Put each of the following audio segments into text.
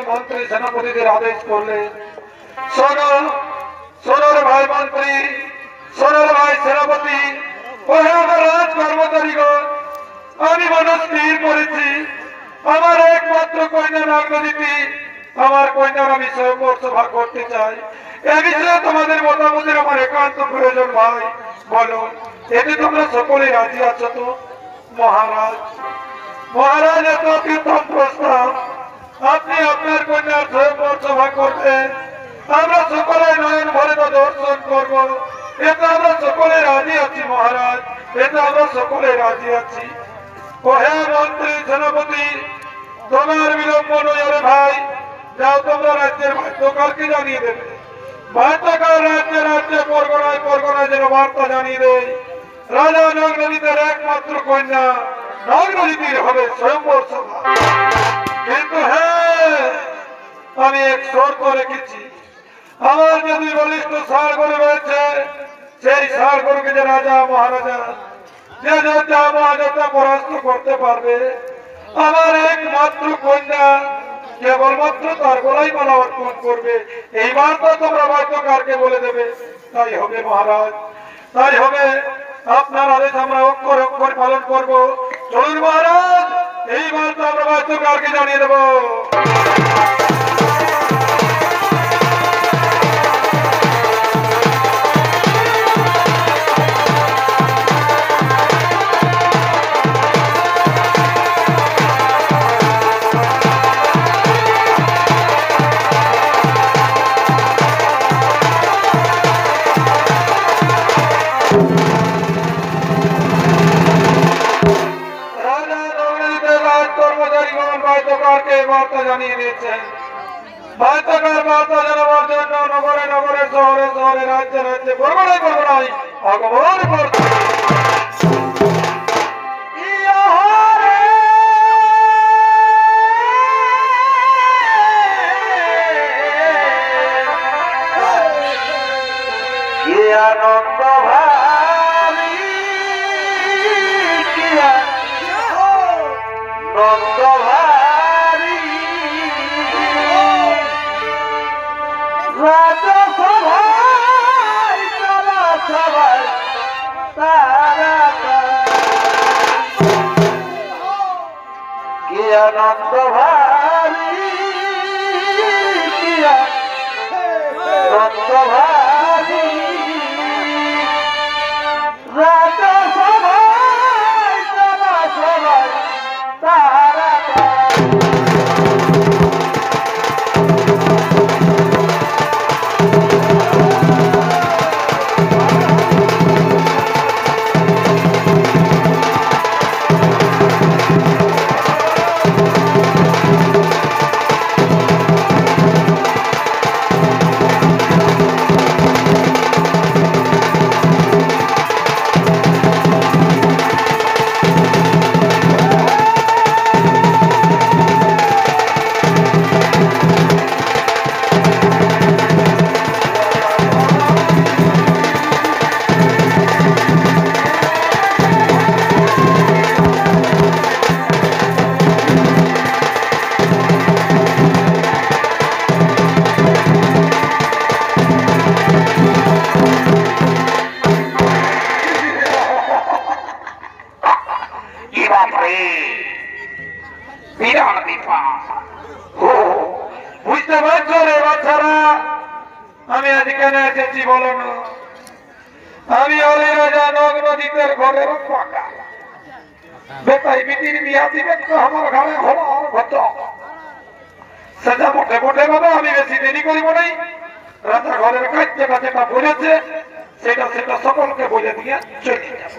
मंत्री सेनापति आदेश करले शोनो शोनो भाई मंत्री शोनो भाई सेनापति राज कर्मचारी मनस्थिर সভা করতে চাই। এ বিষয়ে তোমাদের মতামতের আমার একান্ত প্রয়োজন ভাই, বলো এতে তোমরা সকলে রাজি আছো তো? মহারাজ, মহারাজ এত অত্যুত্তম প্রস্তাব, আপনি আপনার কন্যার স্বয়ংবর সভা করবেন, আমরা সকলে নয়ন ভরে তা দর্শন করব, এতে আমরা সকলে রাজি আছি মহারাজ, এতে আমরা সকলে রাজি আছি। ও হে মন্ত্রী সেনাপতি, তোমার বিলম্ব নয় রে ভাই, যাও তোমরা রাজ্যের ভাগ্যকারকে জানিয়ে দেবে, ভাগ্যকার রাজ্যে রাজ্যে পরগনায় পরগনায় যেন বার্তা জানিয়ে দেয় রাজা নগ্নজিতের একমাত্র কন্যা নগ্নজিতির হবে স্বয়ংবর সভা। কিন্তু হ্যাঁ, আমি এক শর্ত রেখেছি, আমার যদি বলিষ্ঠ ষাঁড় গরু রয়েছে, সেই ষাঁড় গরুকে যে রাজা মহারাজা যে যোদ্ধা মহাযোদ্ধা পরাস্ত করতে পারবে, আমার একমাত্র কন্যা কেবলমাত্র তার গলায় মালা অর্পণ করবে। এই বার্তা তোমরা বাদ্যকারকে বলে দেবে। তাই হবে মহারাজ, তাই হবে। আপনার আদেশ আমরা অক্ষর অক্ষর পালন করব। চলুন মহারাজ, এই বার্তা আমরা বাদ্যকারকে জানিয়ে দেব। বার্তা জানিয়ে দিয়েছেন, বার্তাকার বার্তা জানাবার জন্য নগরে নগরে শহরে শহরে রাজ্যে রাজ্যে পরগনায় পরগনায় আগমন করছে। আনন্দ ভাবি নন্দ ভাবি রাজা সভায় তারা সবাই তারা কি আনন্দ ভাবি নন্দ ভাবি রাজা সভায় তারা সবাই তারা বুঝতে পারছো রে বাচ্চারা, আমি আজ কেন এসেছি বলো না? আমি অলি রাজা নগ্নজিতের ঘরের পাকা বেটাই বিটির বিয়া দিবে তো আমার ঘরে হলো ঘট সেটা মোটে মোটে বাবা, আমি বেশি দেরি করিব নাই। রাজা ঘরের কাজ যেটা যেটা বলেছে সেটা সেটা সকলকে বলে দিয়ে চলে যাব।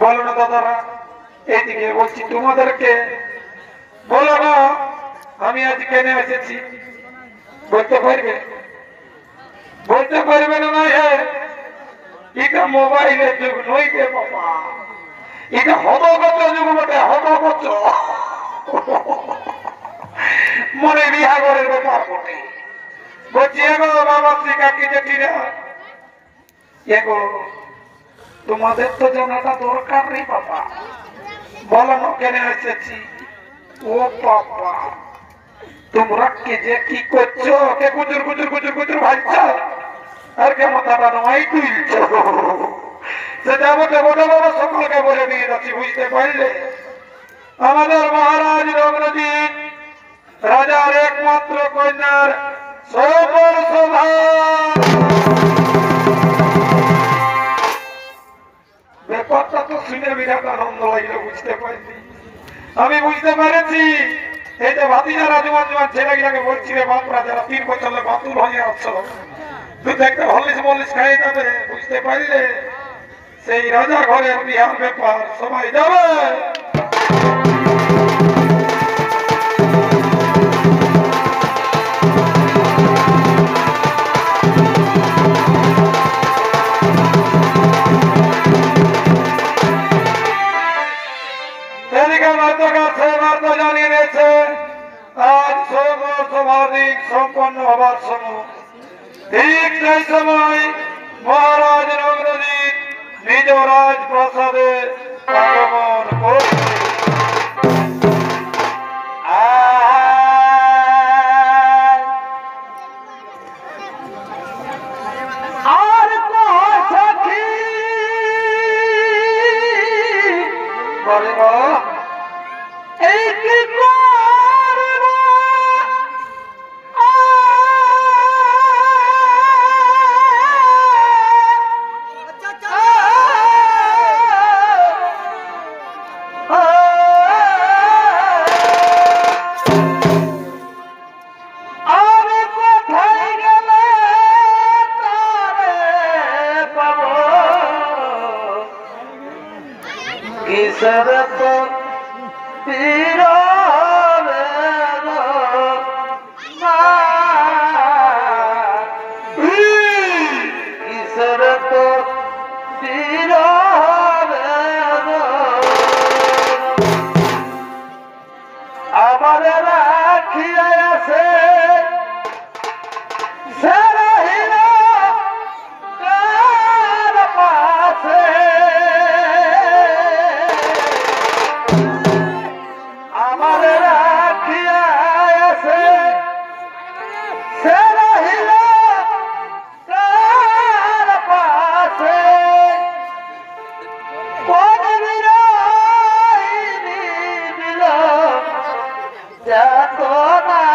বলো না দাদারা, এইদিকে বলছি তোমাদেরকে, বলো না আমি আজ কেন এসেছি? বলতে পারবে? বলতে পারবে না? নয় এটা মোবাইলের যুগ নয় রে বাবা, এটা হতগত যুগ বটে, হতগত। মনে বিহা করে ব্যাপার বটে। বলছি এগো বাবা শ্রী কাকি জেঠিরা, এগো তোমাদের তো জানাটা দরকার নেই বাবা। বলো না কেন এসেছি? ও বাবা, তোমরা কে যে কি করছো? কে গুজুর গুজুর গুজুর গুজুর ভাইছ আর কে মাথাটা নয় তুলছ? সেটা বটে বটে বাবা, সকলকে বলে দিয়ে যাচ্ছি, বুঝতে পারলে? আমাদের মহারাজ নগ্নজিৎ রাজার একমাত্র কন্যার সকল সভা ব্যাপারটা তো শুনে বিরাট আনন্দ লাগলো, বুঝতে পারিনি। আমি বুঝতে পেরেছি এই যে ভাতিজারা জোয়ান জোয়ান ছেলেগুলাকে বলছি রে বাপরা, যারা 3 বছর বাতুল হয়ে আসছো, তুই একটা হলিস মলিস খাই যাবে, বুঝতে পারলে সেই রাজা ঘরের বিহার ব্যাপার সবাই যাবে। সম্পন্ন হবার সময় ঠিক সেই সময় মহারাজ নগ্নজিৎ নিজ রাজপ্রাসাদে আগমন করছে। আর সখী এই কি শরত পীরবে শরত পীরবে আমার রাখিয়া আছে সে রহিল কার পাশে যত না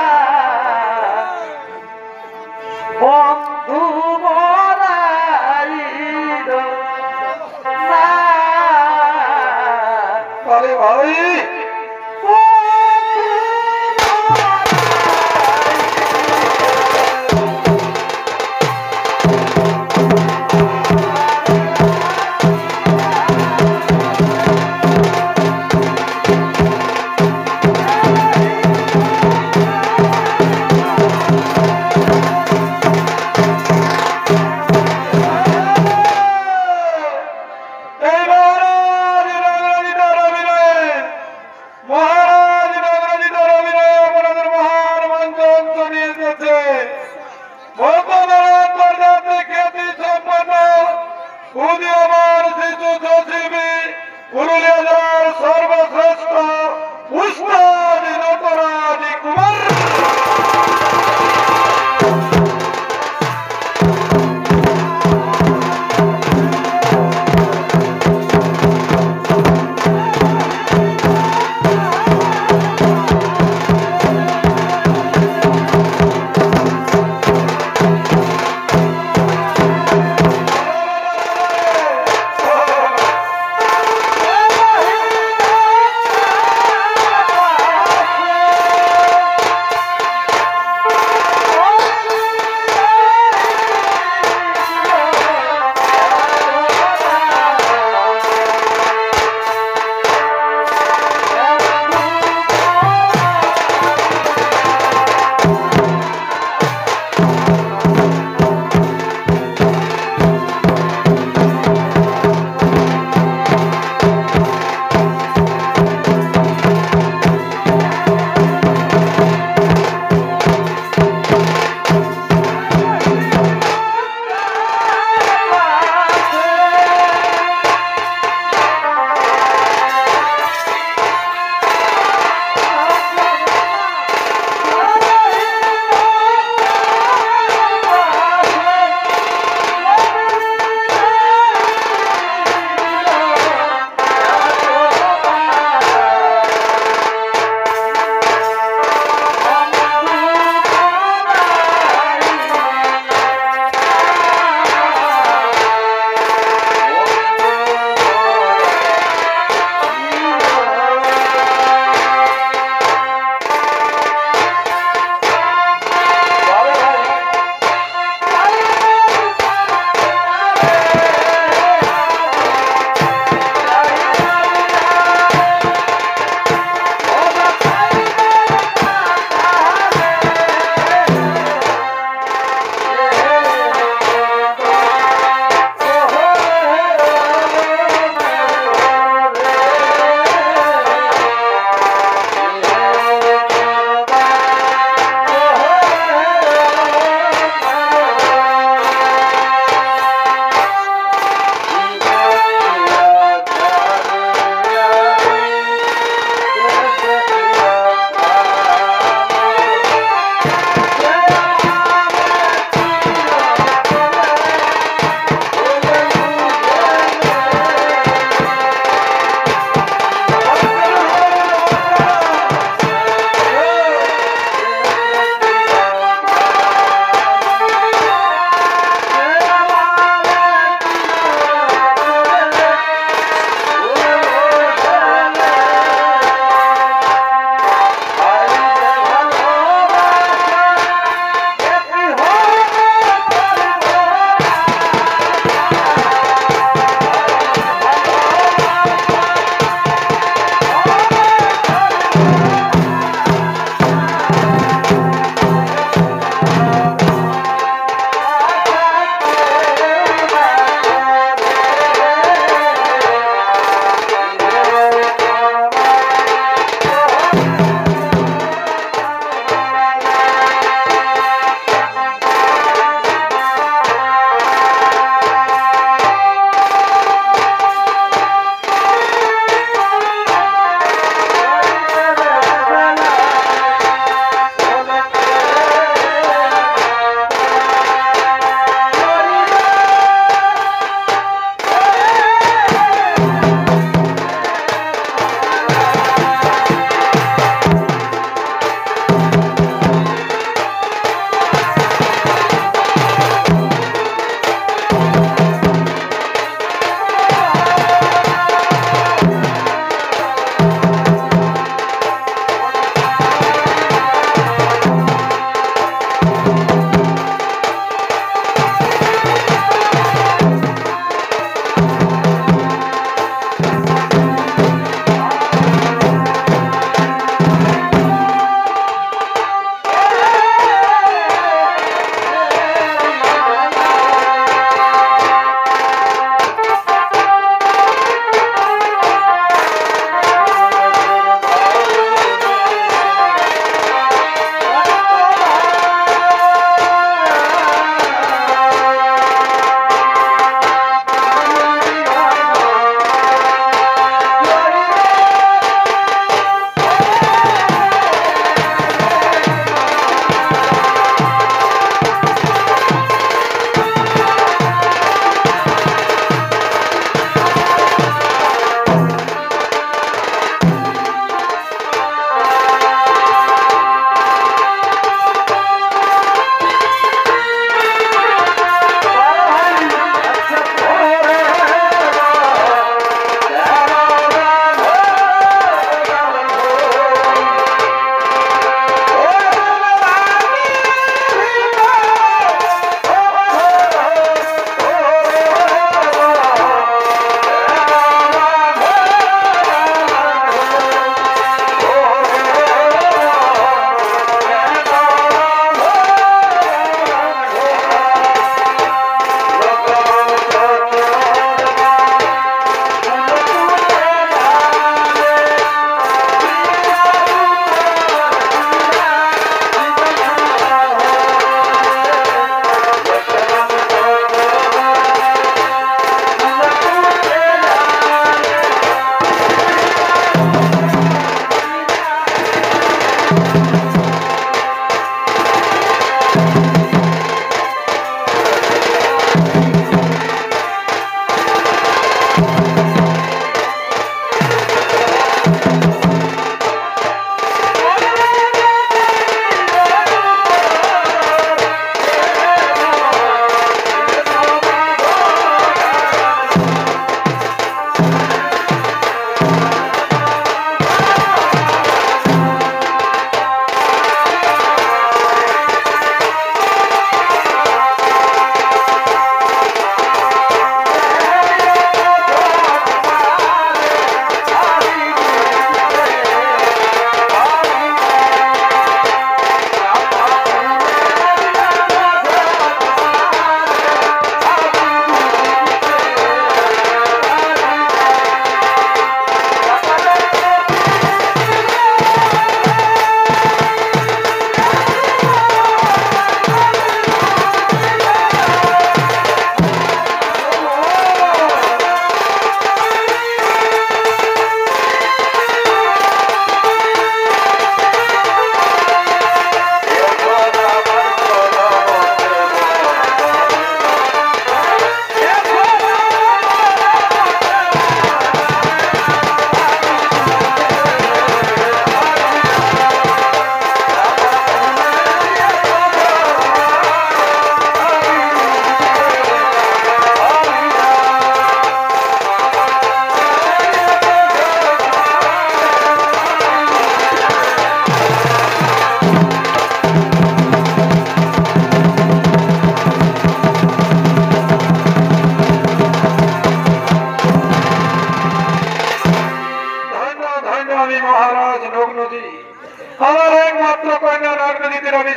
আমার একমাত্র কন্যা রাজনীতির আমি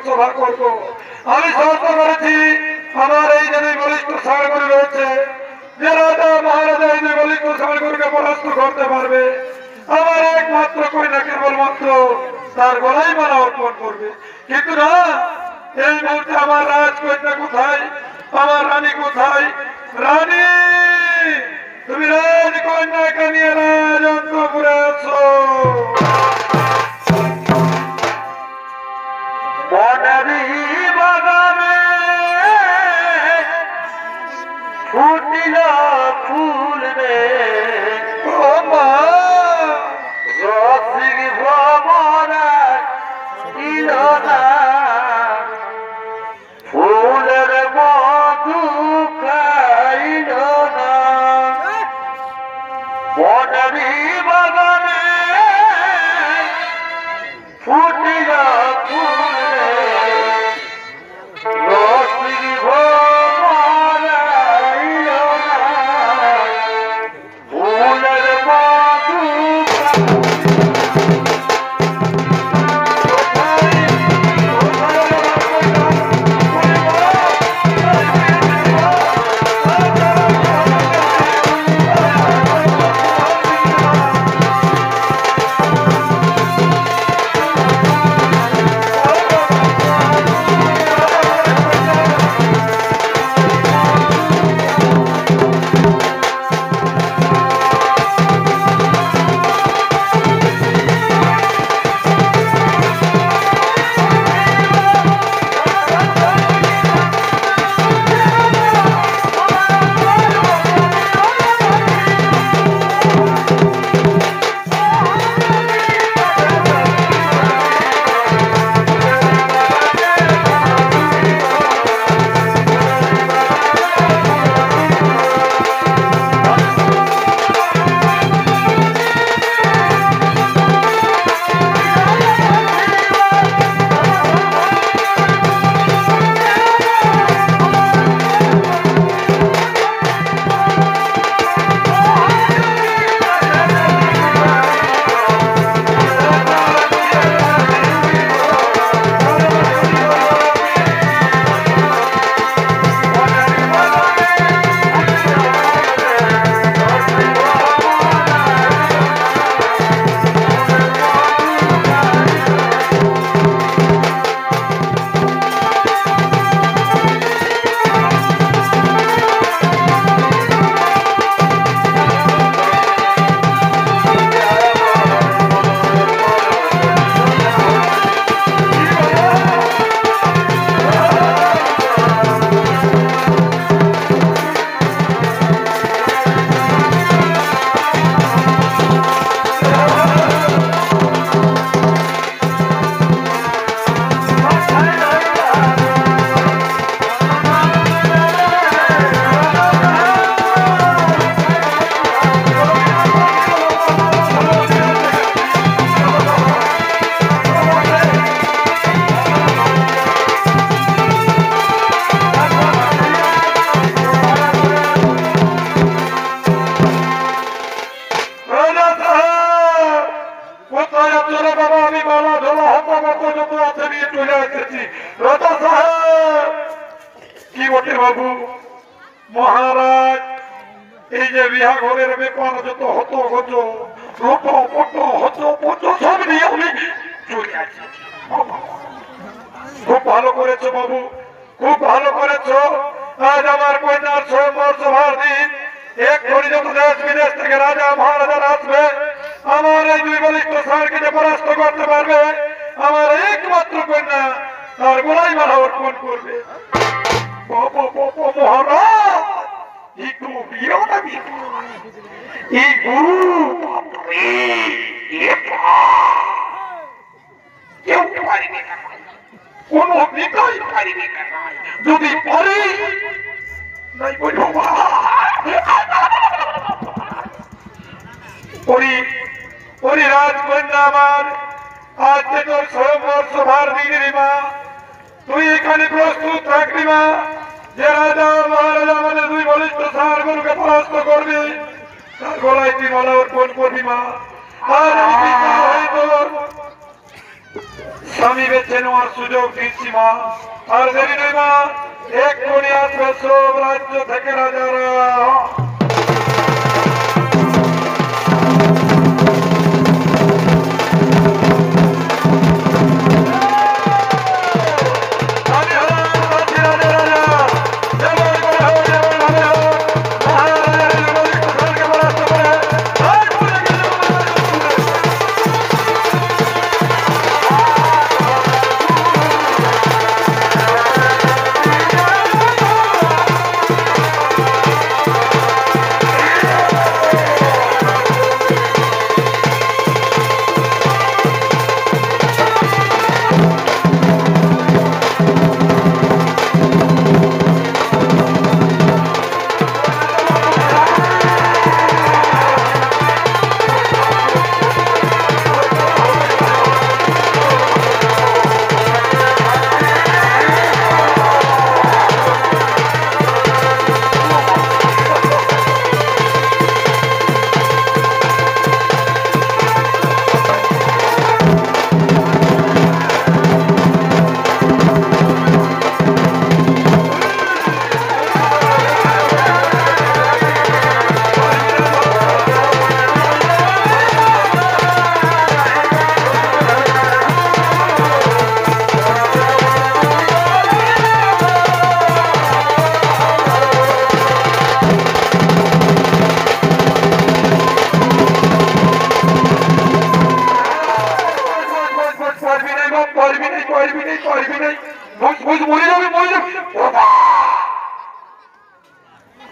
সভা করবো। আমি শর্ত করেছি আমার এই যে বলিষ্ঠ ষাঁড়গুলি রয়েছে, যে রাজা মহারাজা এই যে বলিষ্ঠ ষাঁড়গুলিকে পরাস্ত করতে পারবে, আমার একমাত্র কন্যা কেবলমাত্র তার গলায় মালা অর্পণ করবে। কিন্তু না, এই মুহূর্তে আমার রাজকন্যা কোথায়, আমার রানী কোথায়? রানী, তুমি রাজকন্যাকে নিয়ে রাজন্তপুরে আছো। বনরি বাগানে ফুটিল ফুল রে, ও মা, রসিক ভ্রমরা ইল না, ফুলের মধু খাইল না। বনরি বাগানে ফুটিল ফুল রে, রসিক ভ্রমরা ইল না, ফুলের মধু কি বটে বাবু মহারাজ, এই যে বিহা ঘরের ব্যাপার যত হতো হতো রোটো পটো হতো পটো সব নিয়ে আমি চলে আসছি। খুব ভালো করেছো বাবু, খুব ভালো করেছো। আজ আমার কন্যার সভার দিন, এক ঘড়ি যত দেশ বিদেশ থেকে রাজা মহারাজারা আসবে, আমার এই দুই বলিষ্ঠ ষাঁড়কে যে পরাস্ত করতে পারবে, আমার একমাত্র কন্যা তার গোলায় মালা অর্পণ করবে। মহারাজ, একটু বিরো না এই গুরু কেউ পারিবে না, কোন নেতাই পারিবে না। যদি পারি নাই বলবো রাজকন্যা আমার, আজ যে তোর স্বয়ংবর সভার দিনের মা, তুই এখানে প্রস্তুত থাকবি মা। যে রাজা মহারাজা আমাদের দুই বলিষ্ঠ ষাঁড়গুলোকে পরাস্ত করবি, তার গলায় তুই মালা অর্পণ করবি মা। আর আমি হয়তো স্বামী বেছে নেওয়ার সুযোগ দিচ্ছি মা। আর দেরি নেই মা, এক্ষুনি আসবে সব রাজ্য থেকে রাজারা।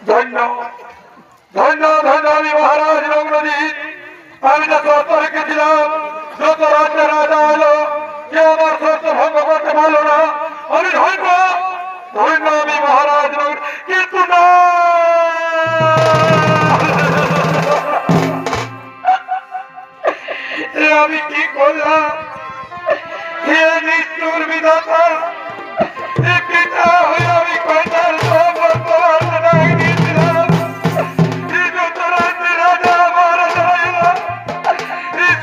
ধন্য ধন্য ধন্য আমি মহারাজ রঘুনাথ। আমি যত শর্ত রেখেছিলাম, যত রাজ্যের রাজা হলো, কেউ আমার শর্ত ভঙ্গ করতে পারলো না। আমি ধন্য ধন্য আমি মহারাজ রঘুনাথ। কিন্তু না, আমি কি করলাম? হে নিষ্ঠুর বিধাতা, পিতা হয়ে আমি কয়টার সম্পর্ক দিয়েছিলাম। যত রাজ্যের রাজা মহারাজা হইল,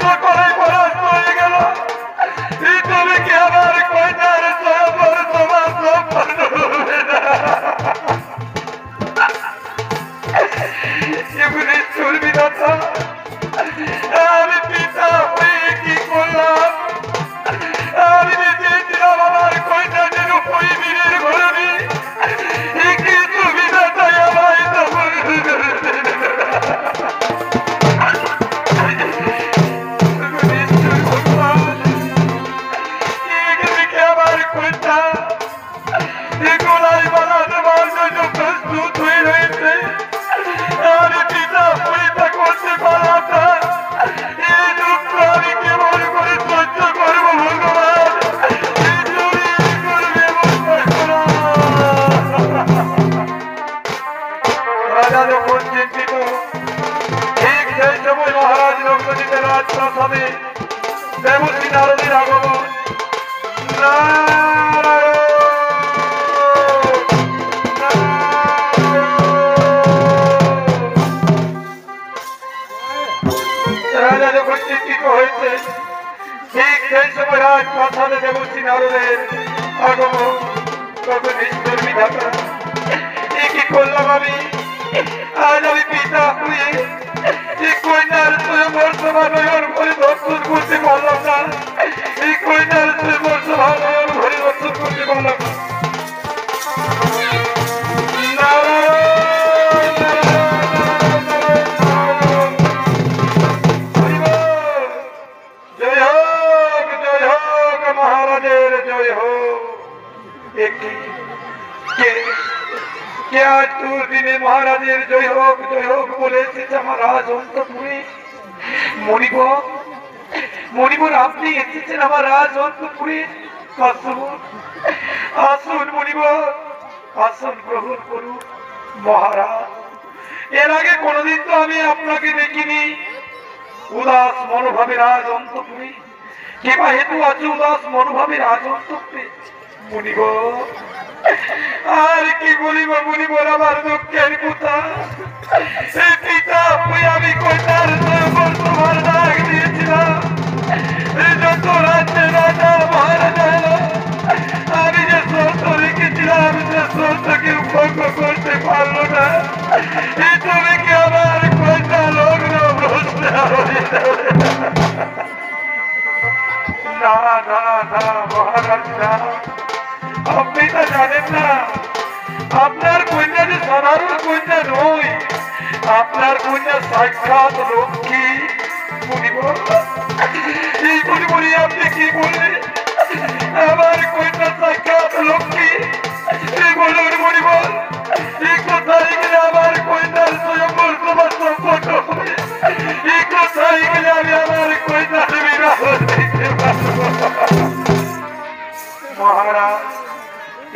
সকলে পরাস্ত হয়ে গেল। তুমি কি আমার কয়টার সম্পর্ক তোমার সম্পন্ন হবে না? নিষ্ঠুর বিধাতা, আমি পিতা হয়ে কি করলাম? আমি চেয়েছিলাম আমার কয়টা যেন পরিবীরের ঘরে, কিন্তু বিধাতাই আমায় তখন আমার কয়টা গোলাই বালা দেওয়ার জন্য প্রস্তুত হয়ে রয়েছে। আমি পিতা পরীক্ষা করতে পারলাম না। এই দুঃখ আমি কেমন করে সহ্য করবো ভগবান? রাজা যখন চিন্তিত, ঠিক সেই সময় মহারাজ রঘুনাথের রাজপ্রাসাদে দেবশ্রী নারদের আগমন। রাজা যখন চিন্তিত হয়েছে, ঠিক সেই সময় রাজপ্রাসাদে দেবশ্রী নারদের আগমন। তখন নিষ্ঠুর বিধাতা, কি করলাম আমি? আজ আমি পিতা হয়ে এই কন্যার বর্ষমান ঘরে দর্শন করতে পারলাম না। এই কন্যার বর্ষমান ঘরে দর্শন করতে পারলাম না। জয় হোক মহারাজের জয় হোক। কে আজ দুর্দিনে মহারাজের জয় হোক বলে এসেছে আমার রাজ অন্তপুরে? মণিবর আপনি এসেছেন আমার রাজ অন্তপুরে। আসুন আসুন মণিবর, আসুন গ্রহণ করুন মহারাজ। এর আগে কোনদিন তো আমি আপনাকে দেখিনি উদাস মনোভাবে রাজ অন্তপুরে। কিংবা হেতু আছে উদাস মনোভাবে রাজ অন্তপুরে? মণিবর, আর কি বলিব মণিবর, আমার দুঃখের কথা। পিতা আমি কয়টার তোমার ডাক দিয়েছিলাম, যত রাজ্যে রাজা মহারাজ না না না মহারাজ না, আপনি তো জানেন না আপনার কন্যা যে সাধারণ কন্যা নয়, আপনার কন্যা সাক্ষাৎ লক্ষ্মী। মুনিবর, এই মুনিবরি আপনি কি বললেন? আমার কন্যা সাক্ষাৎ লক্ষ্মী, এই বলুন মুনিবর, এই কোথায় গেলে আমার কন্যার স্বয়ম্বর তোমার সম্পন্ন হবে? এই কোথায় গেলে আমি আমার কন্যার বিবাহ দিতে পারবো? মহারাজ,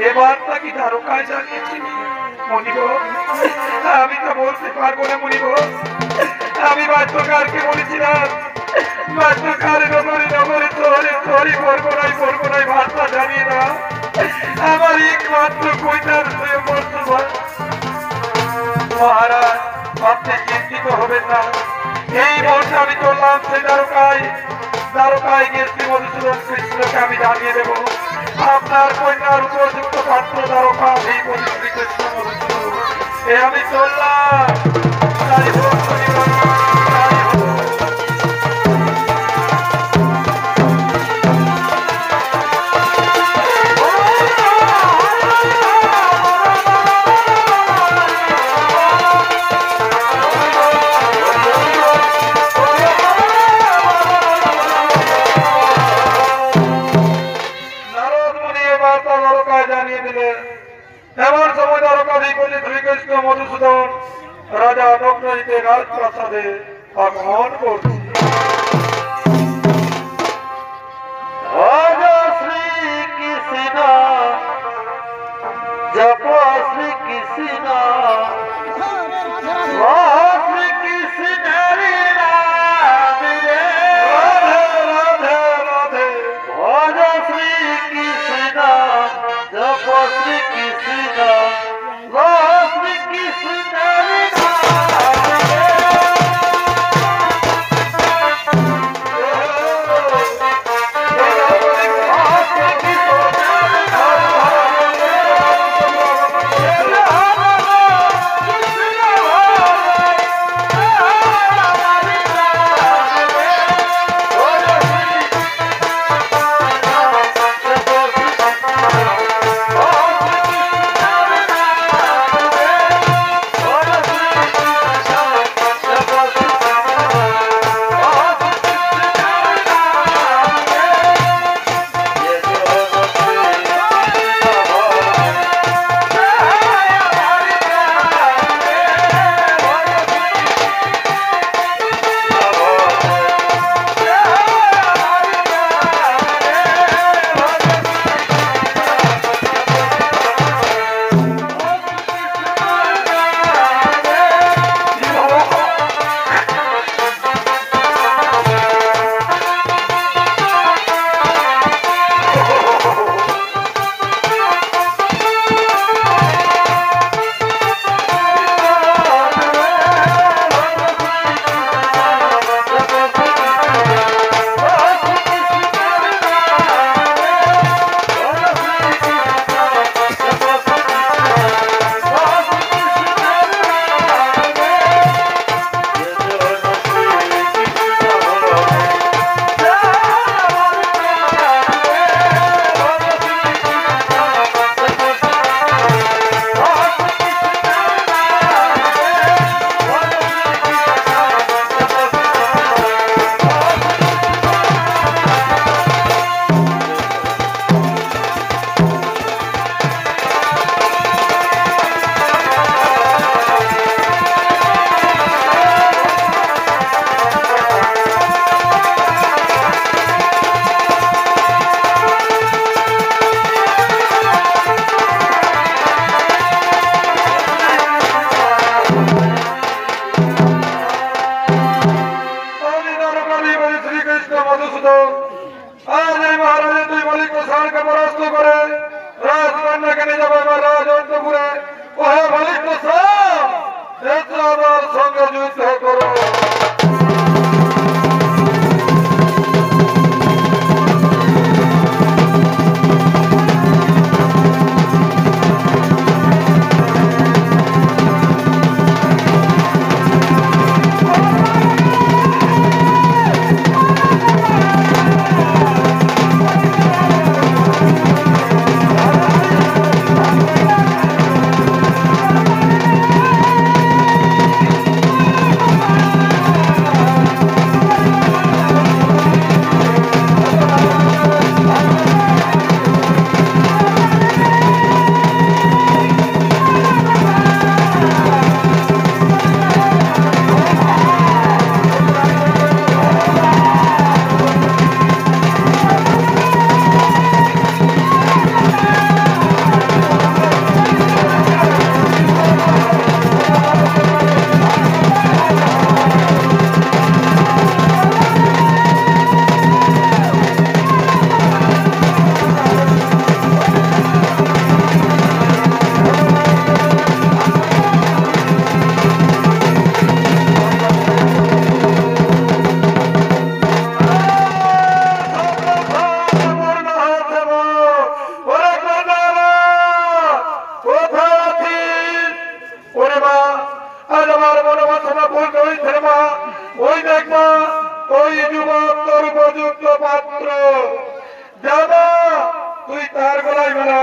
এবার কি দ্বারকায় জানিয়েছিল? মুনিবর, আমি তো বলতে পারবো না মুনিবর। আমি বাদ্যকারকে বলেছিলাম বাদ্যকার নগরে নগরে শহরে শহরে বরগনায় ভাষা জানিয়ে না আমার একমাত্র কইতার মহারাজ, আপনি চিন্তিত হবেন না। এই মুহূর্তে আমি চললাম সেই দ্বারকায় গিয়ে শ্রী মধুসূদন কৃষ্ণকে আমি জানিয়ে দেবো আপনার কন্যার উপযুক্ত পাত্র দ্বারকা এই শ্রীকৃষ্ণ মধুসূদন। এ আমি চললাম। তাই হোক, তাই হোক। জানিয়ে দিলেন এমন সময় দ্বারকাধিপতি শ্রীকৃষ্ণ মধুসূদন রাজা নগ্নজিতে রাজপ্রাসাদে আগমন করছে। শ্রীকৃষ্ণ জপ শ্রীকৃষ্ণ শ্রীকৃষ্ণের নাম রে, রাধে রাধে ভজ শ্রীকৃষ্ণ জপ শ্রীকৃষ্ণ শ্রীকৃষ্ণের নাম রে।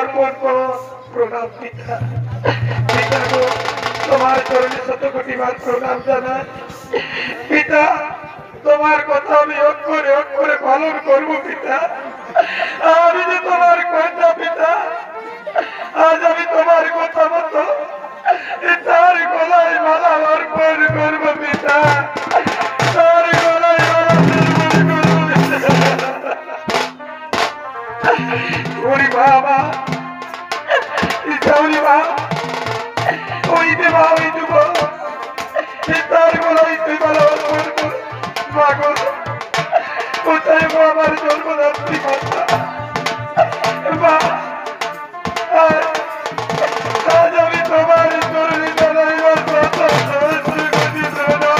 অর্পণ করো। প্রণাম পিতা। পিতা গো, তোমার চরণে শত কোটি বার প্রণাম জানাই। পিতা, তোমার কথা আমি অক্ষরে অক্ষরে পালন করব পিতা। আমি যে তোমার কন্যা পিতা, আজ আমি তোমার কথা মতো তার গলায় মালা অর্পণ করব পিতা। তার গলায় মালা অর্পণ করব। ওরে বাবা, ওরে বাবা, ওই দেবা ওই দেব, তার গলায় তুই মালা অর্পণ কর। মাগো, কোথায় গো আমার জন্মদাত্রী মাতা? মা, আজ আমি তোমার চরণে জানাইবার কথা সহস্র কোটি প্রণাম।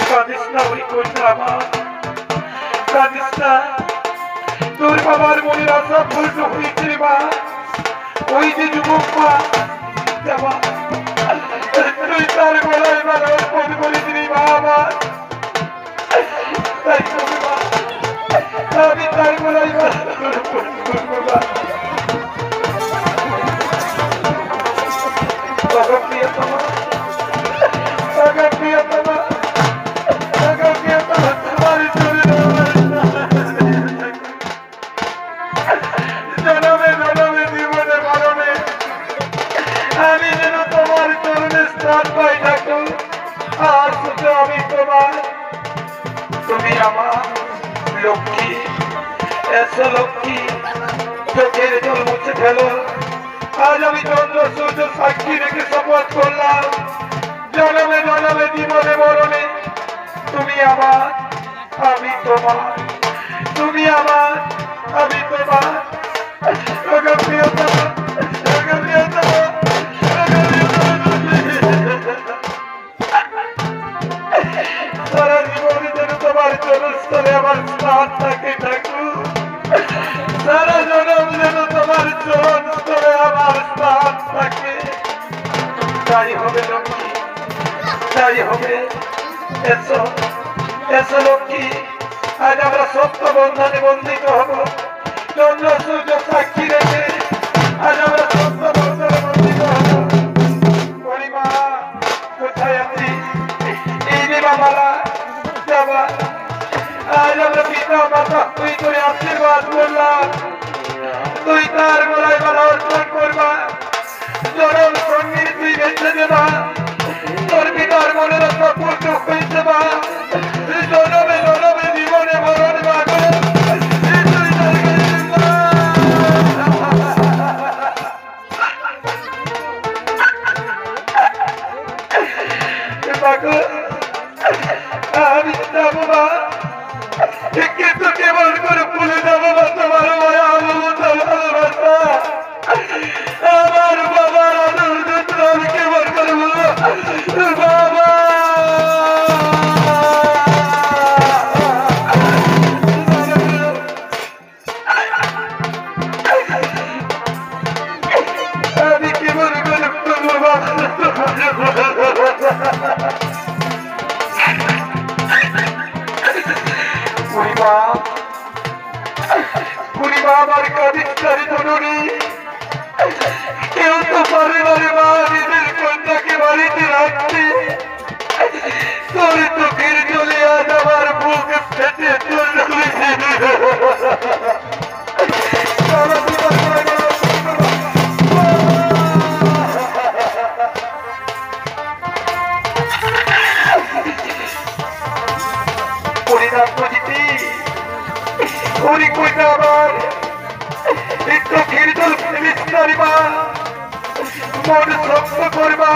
কাঁদিস না ওই কন্যা মা, কাঁদিস না। তোর বাবার মনের আশা পূর্ণ হয়েছে মা। ওই যে যুবক মা, মা, তুই তার গলায় মালা অর্পণ করে দিবি মা আমার। তাই তবে মা, আমি তার গলায় মালা অর্পণ করবো মা। প্রিয়তমা, প্রিয়তমা, প্রিয়তমা, তোমার জনমে জনমে জীবনে মরণে আমি যেন তোমার চরণে স্থান পাই থাকো। আর শুধু আমি তোমার, তুমি আমার লক্ষ্মী। এসো লক্ষ্মী, চোখের জল মুছে ফেলো। আজ আমি চন্দ্র সূর্য সাক্ষী রেখে শপথ করলাম, জনমে জনমে জীবনে মরণে তুমি আমার, আমি তোমার। তুমি আমার, আমি তোমার। প্রিয়তমা, প্রিয়তমা, সারা জীবনে যেন তোমার জন্মস্থলে আমার স্থান থাকে ঠাকুর। সারা জনম যেন তোমার জন্মস্থলে আমার স্থান থাকে। তাই হবে লক্ষ্মী, তাই হবে। এসো, এসো লক্ষ্মী, আজ আমরা সত্য বন্ধনে বন্দিত হব। চন্দ্র সূর্য সাক্ষী রেখে আজ আমরা সত্য বন্ধনে বন্দিত হব। পরিমা, কোথায় আছি? এই দেবা মালা যাবা। আজ আমরা পিতা মাতা তুই করে আশীর্বাদ করলাম। তুই তার গলায় মালা অর্পণ করবা। চরণ সঙ্গীর তুই বেঁচে দেবা। তোর পিতার মনের আশা পূর্ণ হয়েছে মা। জনমে জনমে জীবনে মরণ মাগো, তুই তার মাগো। আমি যাবো মা, কিন্তু কেবল করে ভুলে যাবো না তোমার মায়া মমতা ভালোবাসা। আমার বাবার আদর যত্ন আমি কেবল করে বলবো বাবা। আমি কেবল করে বলবো বাবা। পূর্ণিমা আমার কাদিস্তারি জননী, কেউ তো পারে না রে মা নিজের কন্যাকে বাড়িতে রাখতে। তোর চোখের জলে আজ আমার বুক ফেটে চলবে। ওরে কইটা আবার একটু ঘিরজল মিস্তারিবা, মন শক্ত করবা।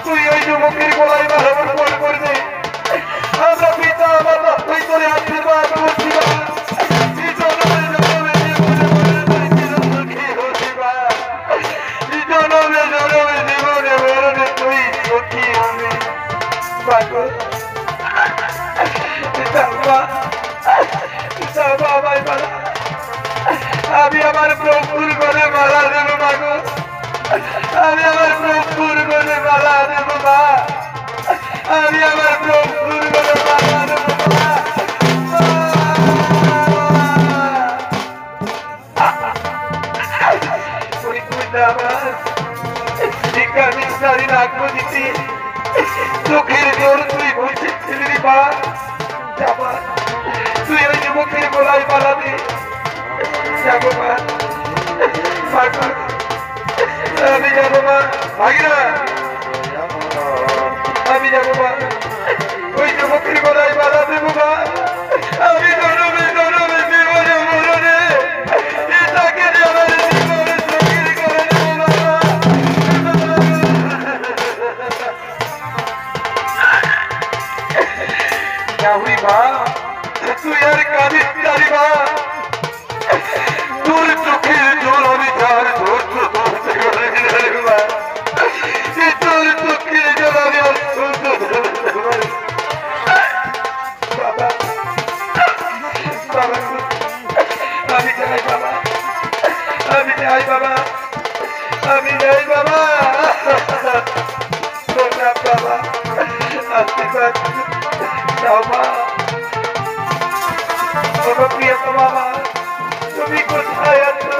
তুই ওই যুবকের গলায় মালা অর্পণ করবে। আমরা পিতা মাতা তুই করে আশীর্বাদ করছিবা। জনমে জনমে জীবনে মরণে তুই সুখী হবে। আমি আমার প্রভুর গলে মালা দেব মাগো। আমি আমার প্রভুর গলে মালা দেব মা। আমি আমার প্রভুর গলে মালা দেব মা। ডাকবো দিতে চোখের জোর তুই বলছিলি বা যাবা তুই ওই যুবকের গলায় পালাবি যাবো মা আমি যাবো মা ভাগিরা আমি যাবো মা ওই যুবকের গলায় পালা দেবো মা আমি জনমে জনমে জীবনে মরণে তাকে আমার জীবনে চোখের করে দেবো যাবি মা তুই আর কাঁদিস জানি মা তোর চোখের জল আমি যার ধৈর্য ধরতে পারি মা তোর চোখের জল আমি আর সহ্য ধরতে পারি বাবা বাবা আমি যাই বাবা আমি যাই বাবা আমি যাই বাবা প্রণাম বাবা আশীর্বাদ দাও মা বাবা প্রিয়তমা মা তুমি কোথায় আছো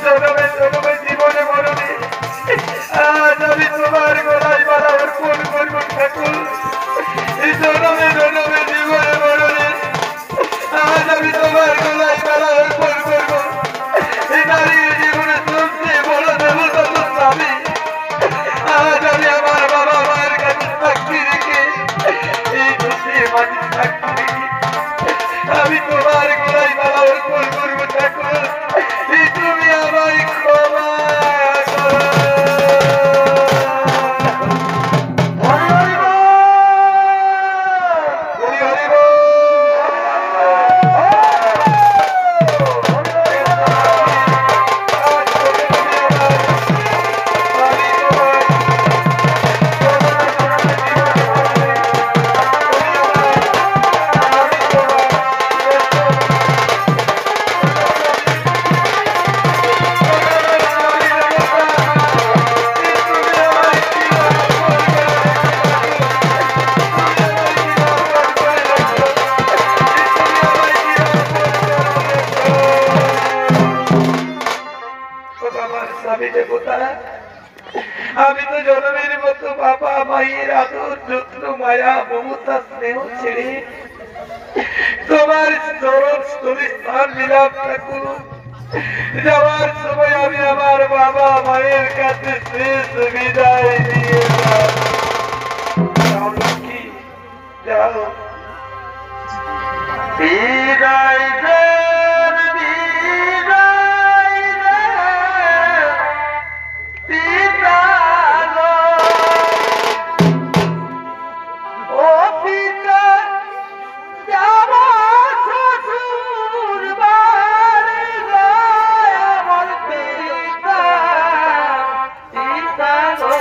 জনমে জনমে জীবনে মরণে আজ আমি তোমার গলায় মালা অর্পণ করবো ঠাকুর জনমে জনমে জীবনে মরণে আজ আমি তোমার গলায় মালা অর্পণ করবো নারীর জীবনে চলছে বড় দেবতা তো স্বামী আজ আমি আমার বাবা মায়ের কাছে সাক্ষী রেখে এই দোষে মাটি সাক্ষী রেখে আমি তোমার গলায় মালা অর্পণ করবো ঠাকুর তুমি আমায় ক্ষমা করো হরি হরি বল। আমি তো জনমের মতো বাবা মায়ের আদর যত্ন মায়া মমতা স্নেহ ছেড়ে তোমার চরণ স্থলে স্থান নিলাম ঠাকুর যাওয়ার সময় আমি আমার বাবা মায়ের কাছে শেষ বিদায় দিয়ে যাও লক্ষ্মী যাও বিদায় দেন বিদায় দেন পিতা গো ও পিতা যাব শ্বশুর বাড়ি যায় আমার পিতা পিতা গো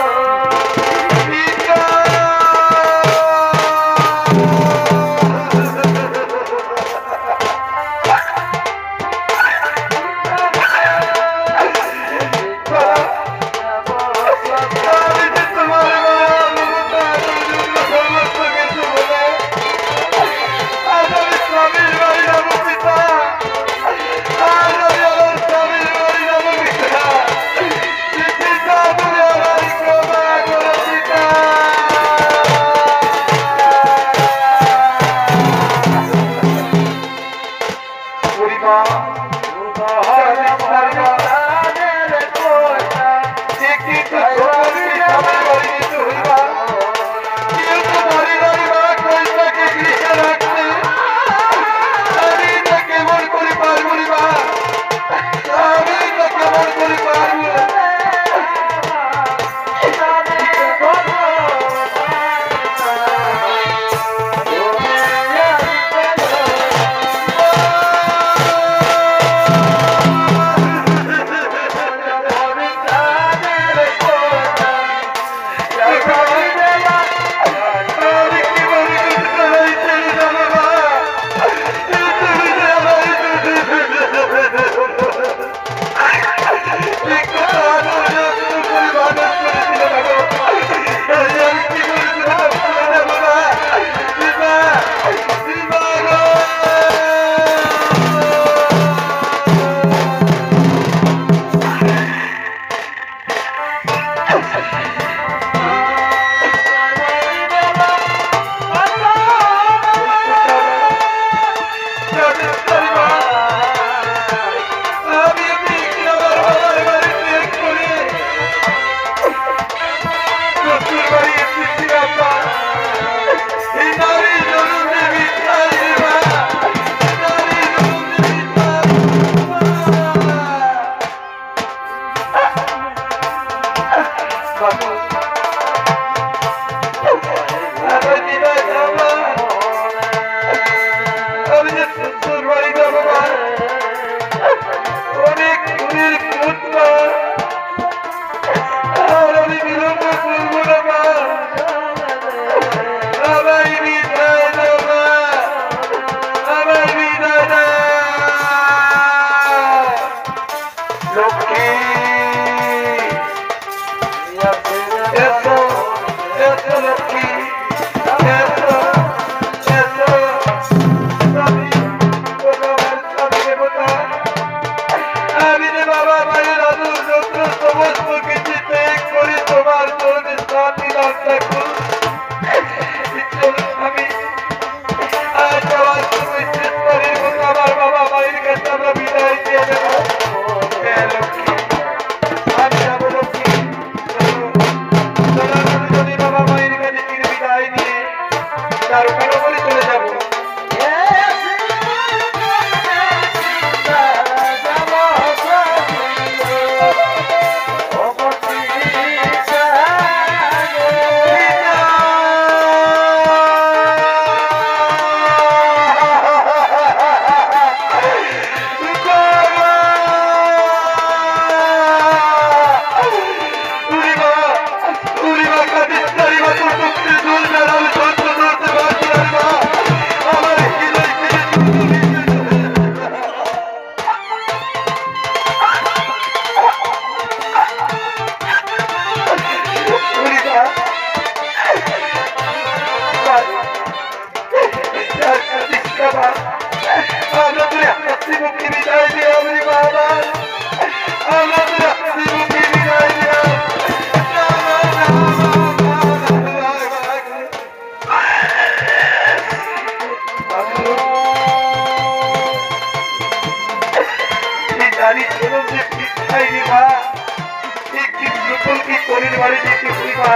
আসিবা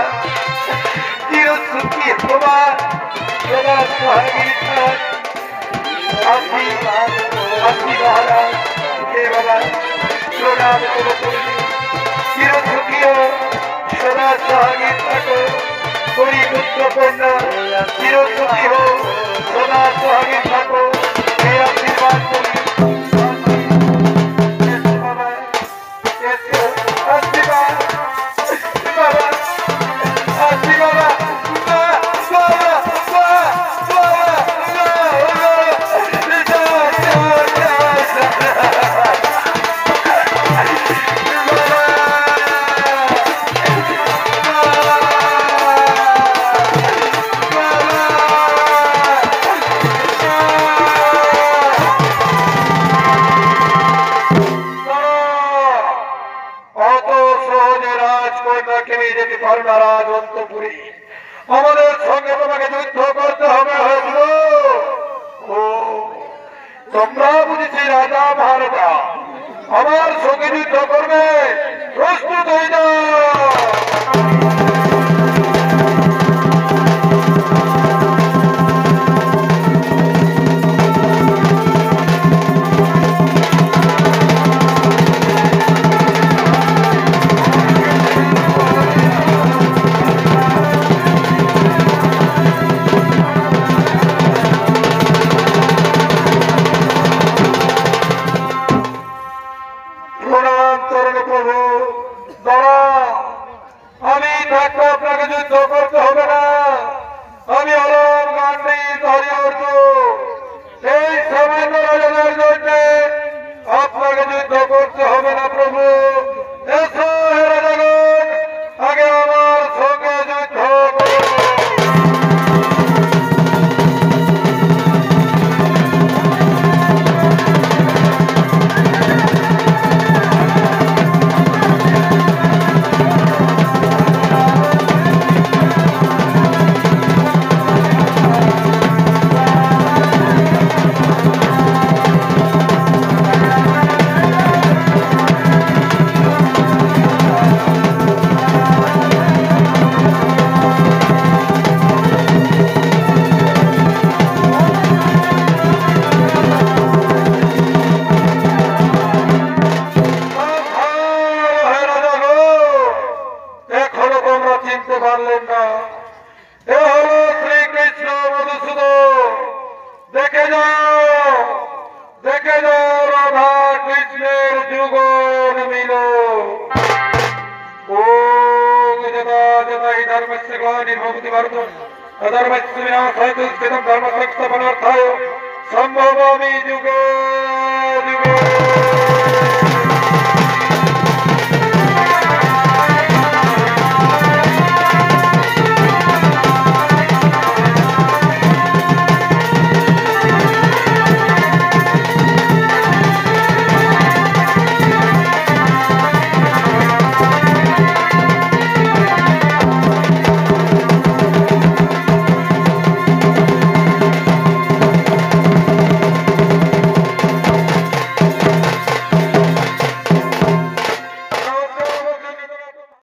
চির সুখী হবা সদা সোহাগী আসি আসি মহারাজ হে বাবা প্রণাম করো তুমি চির সুখী সদা সোহাগী থাকো করি পুত্র কন্যা চির সুখী হো সদা সোহাগী থাকো হে আশীর্বাদ করি আমাদের সঙ্গে তোমাকে যুদ্ধ করতে হবে তোমরা বুঝেছি রাজা মহারাজা আমার সঙ্গে যুদ্ধ করবে প্রস্তুত হয়ে যাও আমি থাকবো আপনাকে যুদ্ধ করতে হবে না আমি অলম গান্ধী ধরি এই সামান্য রাজাদের জন্য আপনাকে যুদ্ধ করতে হবে না প্রভু এসো হে রাজাগণ আগে আমার সঙ্গে যুদ্ধ করো धर्म संस्थापनार्थाय संभवामि जुगे जुगे